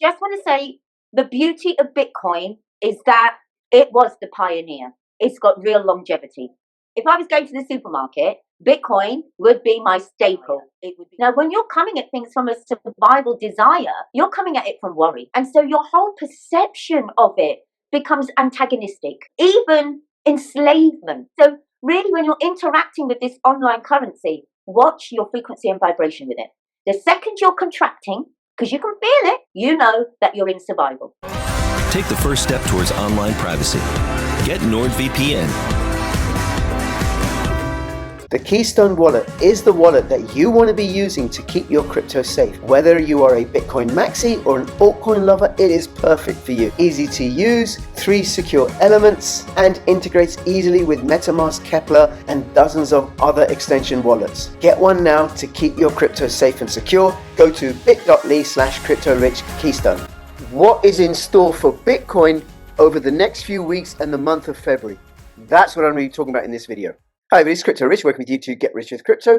just want to say the beauty of Bitcoin is that it was the pioneer. It's got real longevity. If I was going to the supermarket, Bitcoin would be my staple. It would be. Now, when you're coming at things from a survival desire, you're coming at it from worry. And so your whole perception of it becomes antagonistic, even enslavement. So really, when you're interacting with this online currency, watch your frequency and vibration with it. The second you're contracting, because you can feel it, you know that you're in survival. Take the first step towards online privacy. Get NordVPN. The Keystone wallet is the wallet that you want to be using to keep your crypto safe. Whether you are a Bitcoin maxi or an altcoin lover, it is perfect for you. Easy to use, 3 secure elements, and integrates easily with MetaMask, Kepler, and dozens of other extension wallets. Get one now to keep your crypto safe and secure. Go to bit.ly/CryptoRichKeystone. What is in store for Bitcoin over the next few weeks and the month of February? That's what I'm going to be talking about in this video. Hi, this is Crypto Rich, working with you to get rich with crypto,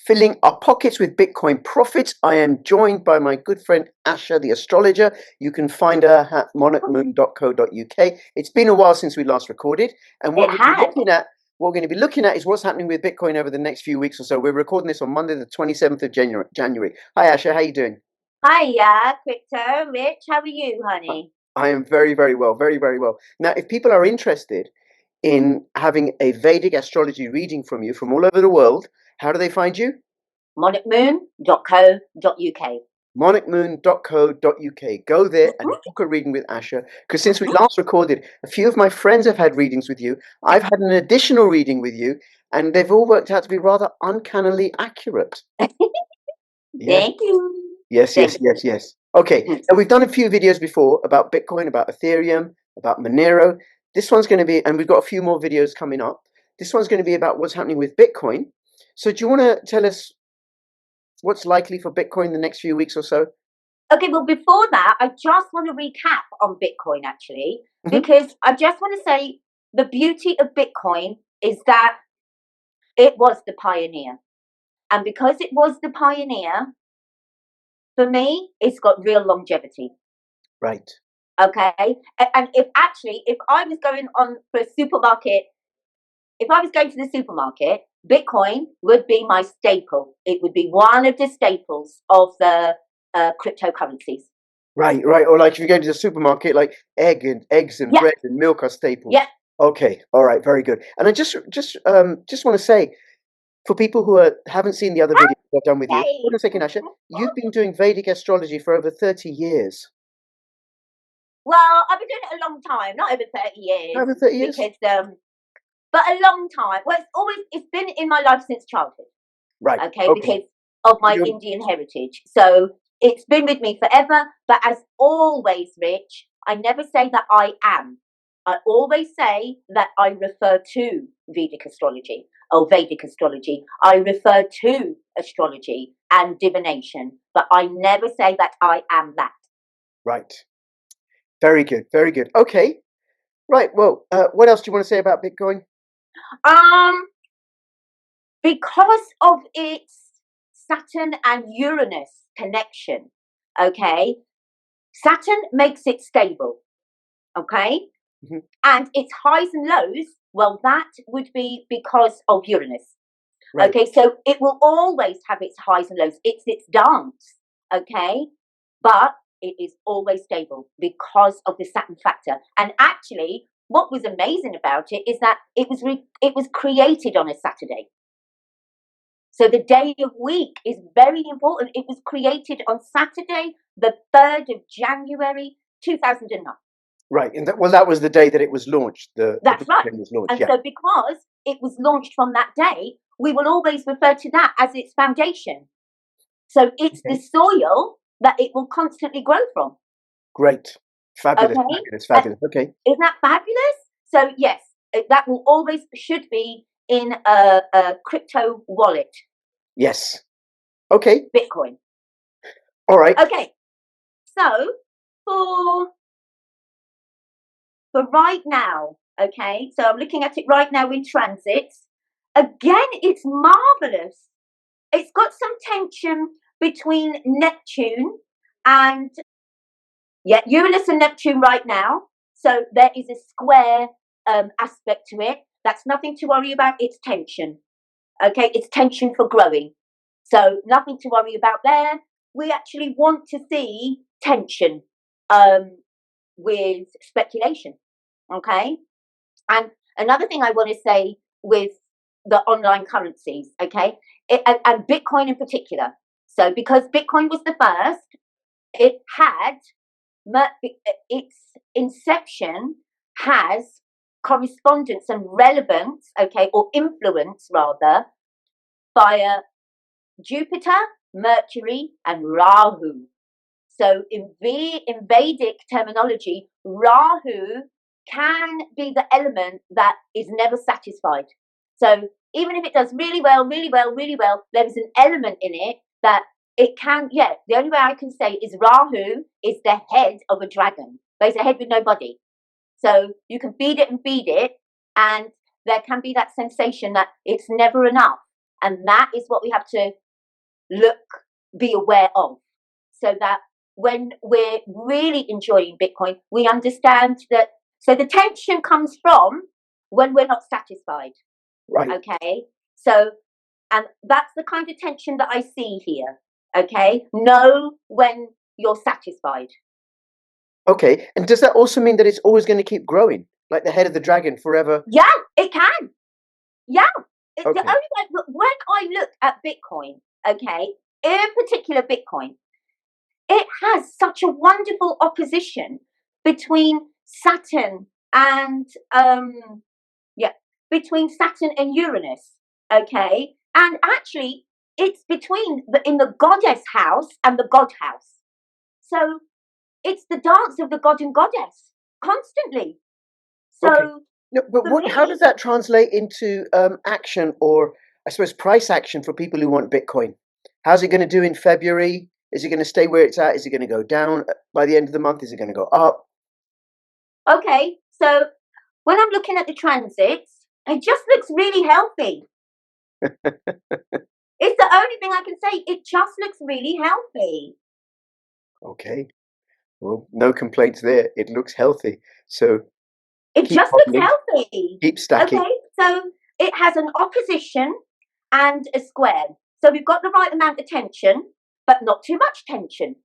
filling our pockets with Bitcoin profits. I am joined by my good friend Asha, the astrologer. You can find her at monarchmoon.co.uk. It's been a while since we last recorded, and what we're going to be looking at is what's happening with Bitcoin over the next few weeks or so. We're recording this on Monday, the 27th of January. Hi, Asha, how are you doing? Hiya, Crypto Rich. How are you, honey? I am very, very well, very, very well. Now, if people are interested in having a Vedic astrology reading from you from all over the world, how do they find you? monarchmoon.co.uk. monarchmoon.co.uk. Go there and book a reading with Asha, because since we last recorded, a few of my friends have had readings with you. I've had an additional reading with you, and they've all worked out to be rather uncannily accurate. Thank you. Yes. Okay, now we've done a few videos before about Bitcoin, about Ethereum, about Monero. This one's going to be, and we've got a few more videos coming up. This one's going to be about what's happening with Bitcoin. So do you want to tell us what's likely for Bitcoin the next few weeks or so? Okay, well, before that, I just want to recap on Bitcoin, actually, because I just want to say the beauty of Bitcoin is that it was the pioneer. And because it was the pioneer, for me, it's got real longevity. Right. Okay. And if I was going on for a supermarket, if I was going to the supermarket, Bitcoin would be my staple. It would be one of the staples of the cryptocurrencies. Right. Or like if you go to the supermarket, like eggs and bread and milk are staples. Yeah. Okay. All right. Very good. And I just want to say, for people who haven't seen the other videos I've done with you, hold on a second, Asha. You've been doing Vedic astrology for over 30 years. Well, I've been doing it a long time, not over 30 years. Over 30 years? Because, but a long time. Well, it's been in my life since childhood. Right. Okay, because of my Indian heritage. So it's been with me forever. But as always, Rich, I never say that I am. I always say that I refer to Vedic astrology or Vedic astrology. I refer to astrology and divination, but I never say that I am that. Right. Very good. Very good. Okay. Right. Well, what else do you want to say about Bitcoin? Because of its Saturn and Uranus connection, okay, Saturn makes it stable, okay, and its highs and lows, well, that would be because of Uranus. Right. Okay, so it will always have its highs and lows. It's its dance, okay, but it is always stable because of the Saturn factor. And actually, what was amazing about it is that it was created on a Saturday. So the day of week is very important. It was created on Saturday, the 3rd of January, 2009. Right, and that was the day that it was launched. That's right. Was launched, and so because it was launched from that day, we will always refer to that as its foundation. So it's the soil that it will constantly grow from. Great. Fabulous. Fabulous. Okay. Isn't that fabulous? So yes, that will always should be in a crypto wallet. Yes. Okay. Bitcoin. All right. Okay. So for right now, okay, so I'm looking at it right now in transits. Again, it's marvelous. It's got some tension between Neptune and Yeah, Uranus and Neptune right now. So there is a square aspect to it. That's nothing to worry about. It's tension. Okay, it's tension for growing. So nothing to worry about there. We actually want to see tension with speculation. Okay, and another thing I want to say with the online currencies, okay, and Bitcoin in particular. So because Bitcoin was the first, it had its inception has correspondence and relevance, okay, or influence rather, via Jupiter, Mercury, and Rahu. So in Vedic terminology, Rahu can be the element that is never satisfied. So even if it does really well, really well, really well, there is an element in it that it can, yeah, the only way I can say is Rahu is the head of a dragon, but it's a head with no body. So you can feed it, and there can be that sensation that it's never enough. And that is what we have to be aware of, so that when we're really enjoying Bitcoin, we understand that. So the tension comes from when we're not satisfied. Right. Okay. So, and that's the kind of tension that I see here. Okay. Know when you're satisfied. Okay. And does that also mean that it's always going to keep growing, like the head of the dragon forever? Yeah, it can. Yeah. Okay. The only way, when I look at Bitcoin, okay, in particular Bitcoin, it has such a wonderful opposition between Saturn and between Saturn and Uranus. Okay, and actually, it's between in the goddess house and the god house. So it's the dance of the god and goddess constantly. So, okay. No, but how does that translate into action, or I suppose price action for people who want Bitcoin? How's it going to do in February? Is it going to stay where it's at? Is it going to go down by the end of the month? Is it going to go up? Okay, so when I'm looking at the transits, it just looks really healthy. It's the only thing I can say. It just looks really healthy. Okay. Well, no complaints there. It looks healthy. So it just looks healthy. Keep stacking. Okay, so it has an opposition and a square. So we've got the right amount of tension, but not too much tension.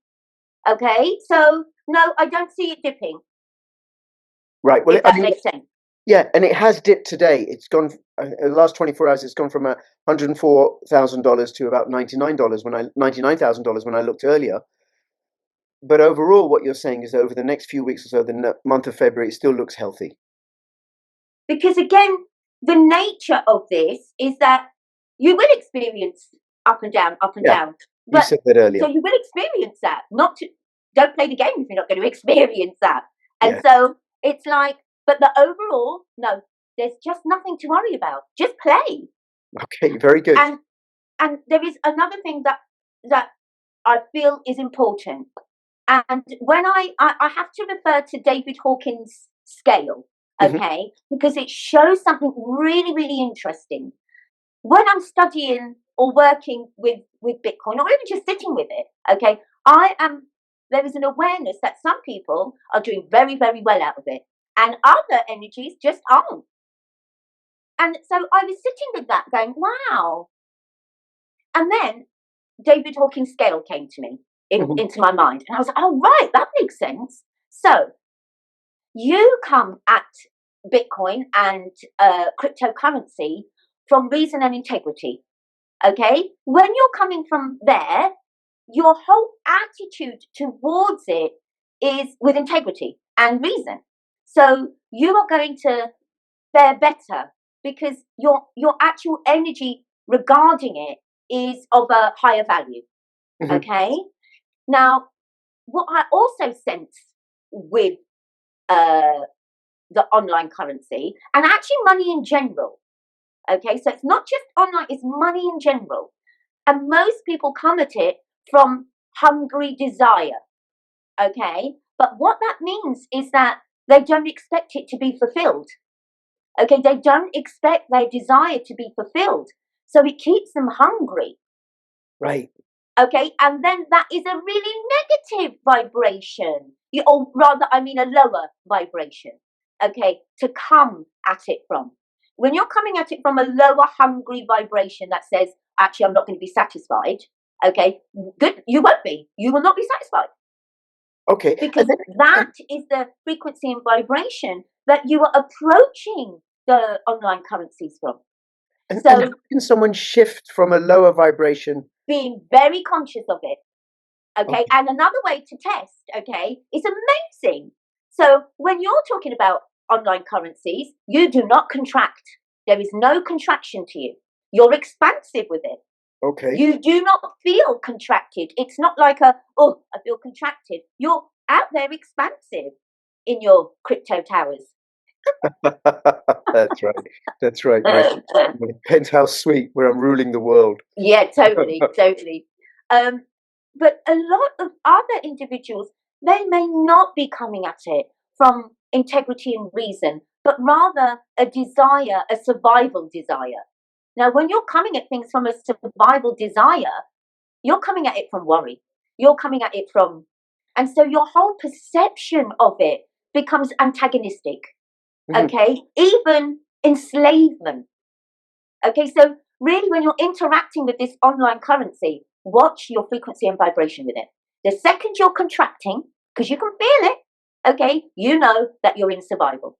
Okay, so no, I don't see it dipping. Right. Well, if that makes sense. Yeah, and it has dipped today. It's gone the last 24 hours. It's gone from $104,000 to about $99,000 when I looked earlier. But overall, what you're saying is that over the next few weeks or so, the month of February, it still looks healthy. Because again, the nature of this is that you will experience up and down, up and down. But, you said that earlier. So you will experience that. Don't play the game if you're not going to experience that. And so it's like, but the overall, no, there's just nothing to worry about. Just play. Okay, very good. And there is another thing that I feel is important. And when I have to refer to David Hawkins' scale, okay, because it shows something really, really interesting. When I'm studying or working with Bitcoin, or even just sitting with it, okay, there is an awareness that some people are doing very, very well out of it, and other energies just aren't. And so I was sitting with that going, wow. And then David Hawkins' scale came to me, into my mind. And I was like, oh, right, that makes sense. So you come at Bitcoin and cryptocurrency from reason and integrity. Okay? When you're coming from there, your whole attitude towards it is with integrity and reason. So you are going to fare better because your actual energy regarding it is of a higher value. Okay? Now, what I also sense with the online currency, and actually money in general, okay, so it's not just online, it's money in general. And most people come at it from hungry desire, okay? But what that means is that they don't expect it to be fulfilled. Okay, they don't expect their desire to be fulfilled. So it keeps them hungry. Right. Okay, and then that is a really negative vibration, or rather, I mean a lower vibration, okay, to come at it from. When you're coming at it from a lower, hungry vibration that says, actually, I'm not going to be satisfied, okay, good, you won't be. You will not be satisfied. Okay. Because that is the frequency and vibration that you are approaching the online currencies from. And So, how can someone shift from a lower vibration? Being very conscious of it. Okay. And another way to test, okay, is amazing. So when you're talking about online currencies, you do not contract. There is no contraction to you. You're expansive with it. Okay. You do not feel contracted. It's not like I feel contracted. You're out there expansive in your crypto towers. That's right. That's right. My penthouse suite where I'm ruling the world. Yeah, totally, totally. But a lot of other individuals, they may not be coming at it from integrity and reason, but rather a desire, a survival desire. Now, when you're coming at things from a survival desire, you're coming at it from worry. You're coming at it from, and so your whole perception of it becomes antagonistic. Okay, even enslavement. Okay, so really, when you're interacting with this online currency, watch your frequency and vibration with it. The second you're contracting, because you can feel it, okay, you know that you're in survival.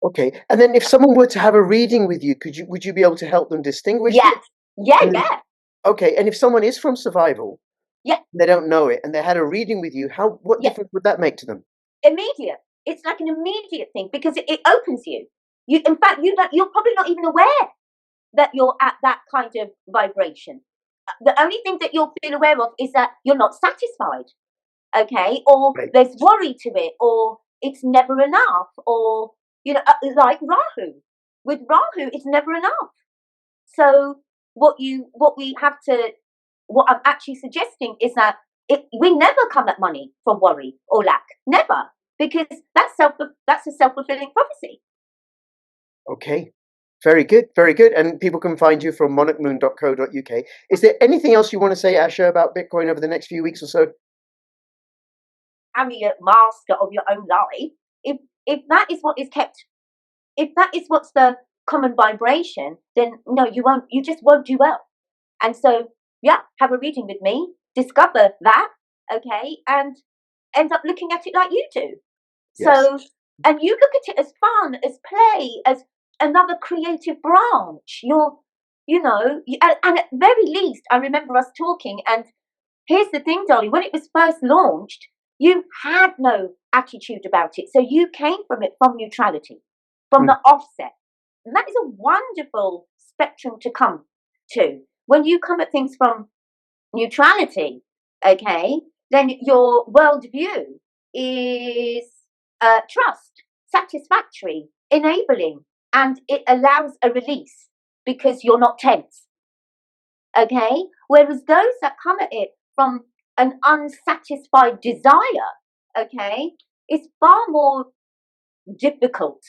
Okay, and then if someone were to have a reading with you, would you be able to help them distinguish? Yes, it? yeah. Okay, and if someone is from survival, yeah, they don't know it, and they had a reading with you, what difference would that make to them? Immediate. It's like an immediate thing because it opens you. In fact, you're probably not even aware that you're at that kind of vibration. The only thing that you'll feel aware of is that you're not satisfied, okay, or there's worry to it, or it's never enough, or like Rahu. With Rahu, it's never enough. So what I'm actually suggesting is that we never come at money from worry or lack, never, because that's a self-fulfilling prophecy. Okay. Very good, very good. And people can find you from monarchmoon.co.uk. Is there anything else you want to say, Asha, about Bitcoin over the next few weeks or so? I'm a master of your own life. If that is what is kept, if that is what's the common vibration, then no, you just won't do well. And so, yeah, have a reading with me, discover that, okay, and end up looking at it like you do. Yes. So, and you look at it as fun, as play, as another creative branch. And at very least, I remember us talking, and here's the thing, Dolly, when it was first launched, you had no attitude about it. So you came from it from neutrality, from the offset. And that is a wonderful spectrum to come to. When you come at things from neutrality, okay, then your worldview is trust, satisfactory, enabling, and it allows a release because you're not tense. Okay? Whereas those that come at it from an unsatisfied desire, okay, is far more difficult.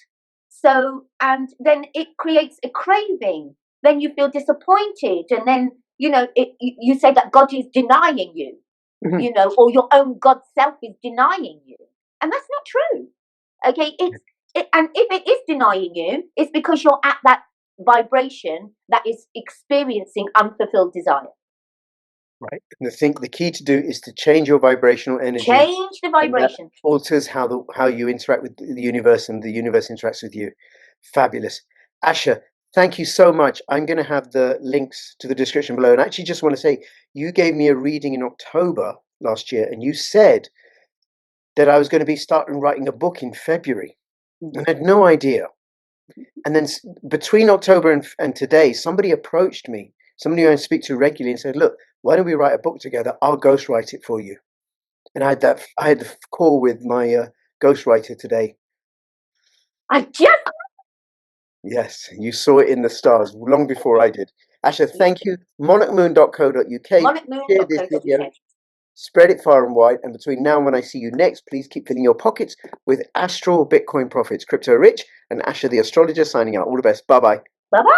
So, and then it creates a craving. Then you feel disappointed, and then you say that God is denying you, or your own God self is denying you, and that's not true. Okay, and if it is denying you, it's because you're at that vibration that is experiencing unfulfilled desire. Right. And the key to do is to change your vibrational energy. Change the vibration. Alters how you interact with the universe, and the universe interacts with you. Fabulous. Asha, thank you so much. I'm going to have the links to the description below. And I actually just want to say, you gave me a reading in October last year, and you said that I was going to be starting writing a book in February. And I had no idea. And then between October and today, somebody approached me, somebody who I speak to regularly, and said, look, why don't we write a book together? I'll ghostwrite it for you. And I had the call with my ghostwriter today. Yes, you saw it in the stars long before I did. Asha, thank you. monarchmoon.co.uk. Share this video. Spread it far and wide. And between now and when I see you next, please keep filling your pockets with astral Bitcoin profits. Crypto Rich and Asha the Astrologer signing out. All the best. Bye-bye. Bye-bye.